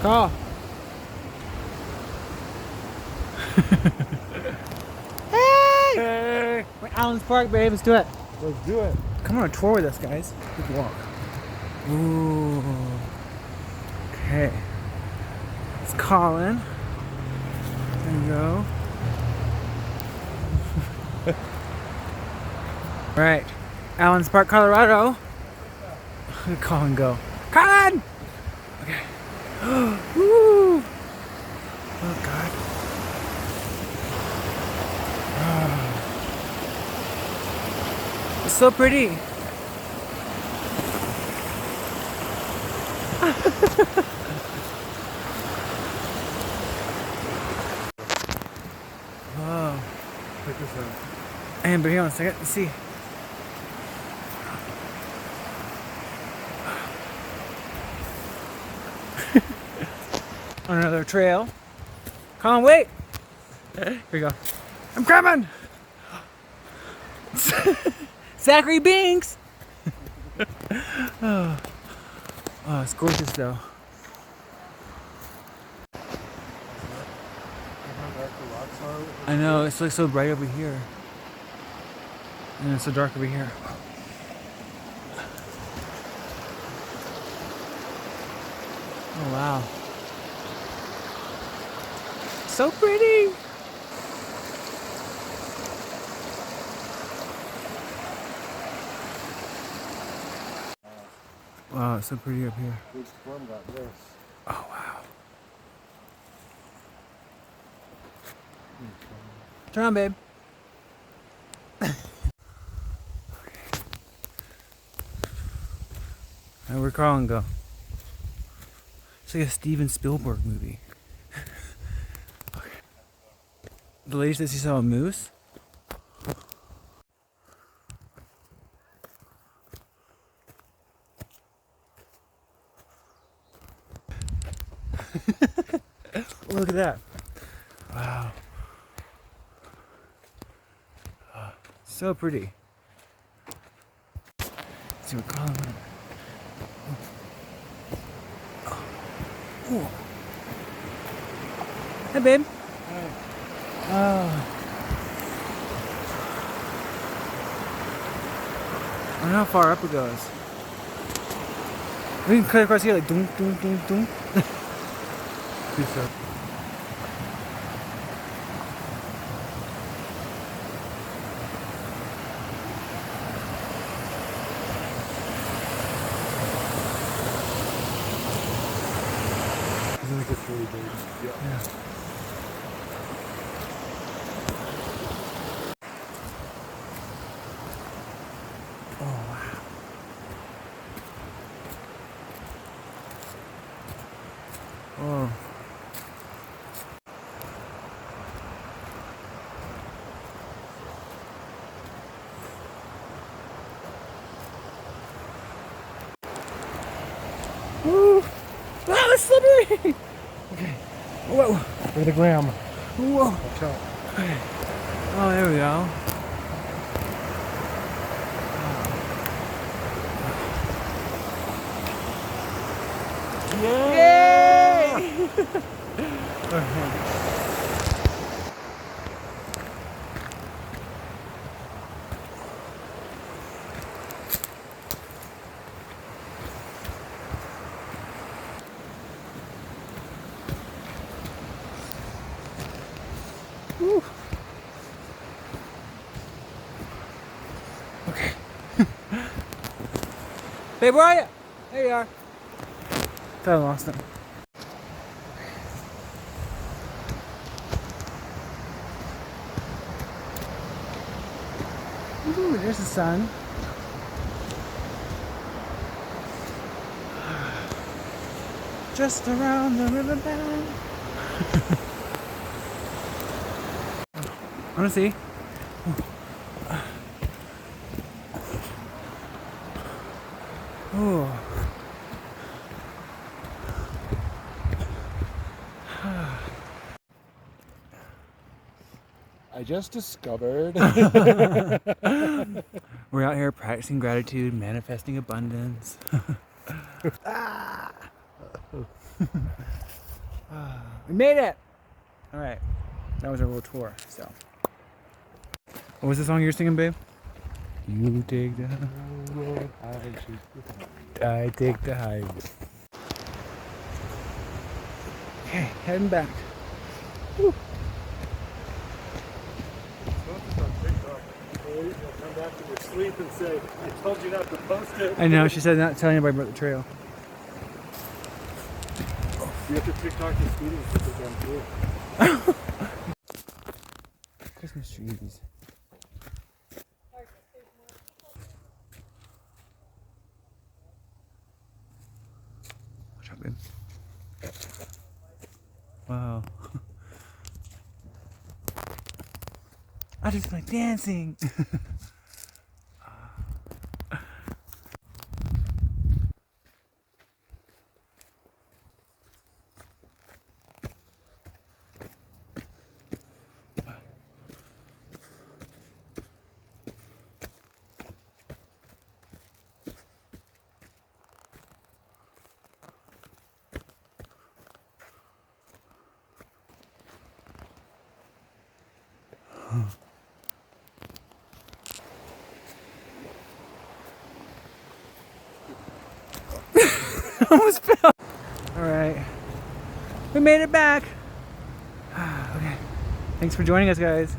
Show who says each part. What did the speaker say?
Speaker 1: Call. Hey! We're at Allen's Park, babe. Let's do it.
Speaker 2: Let's do it.
Speaker 1: Come on a tour with us, guys. Good walk. Ooh. Okay. It's Colin. There you go. All right. Allen's Park, Colorado. Look at Colin go. Colin! Okay. Woo! Oh, God. It's so pretty. Whoa.
Speaker 2: Check this out.
Speaker 1: And but here on a second, let's see. On another trail. Colin, wait! Here we go. I'm coming! Zachary Binks! Oh, it's gorgeous though. I know, it's like so bright over here. And it's so dark over here. Oh wow. So pretty! Wow, it's so pretty up here.
Speaker 2: Big storm got this.
Speaker 1: Oh wow. Turn on, babe. Now where'd Colin go? It's like a Steven Spielberg movie. Okay. The lady says she saw a moose. Look at that. Wow. So pretty. Let's see what Colin went. Oh. Hey, babe.
Speaker 2: Hey.
Speaker 1: Oh. I don't know how far up it goes. We can cut across here like doom, doom, doom, doom.
Speaker 2: Peace out. I think it's really big. Yeah.
Speaker 1: Oh, wow. Oh. Woo! Wow, it's slippery! Okay. Whoa.
Speaker 2: For the gram.
Speaker 1: Whoa.
Speaker 2: Watch out.
Speaker 1: Okay. Oh, there we go. Yay! Woo. Okay. Babe, where are you? There you are. Thought I lost him. Ooh, there's the sun. Just around the river bend. I wanna see. Oh.
Speaker 2: I just discovered.
Speaker 1: We're out here practicing gratitude, manifesting abundance. Ah. We made it! Alright. That was our little tour, so. What was the song you were singing, babe? You take the road, I take the highway. Okay, heading back. Woo.
Speaker 2: You'll come back in your sleep and say, I told you not to post it.
Speaker 1: I know, she said not telling anybody about the trail.
Speaker 2: You have to TikTok your speeding tickets on too.
Speaker 1: Christmas trees. Watch out, babe. Wow. I just like dancing. Almost fell. All right, we made it back. Okay, thanks for joining us, guys.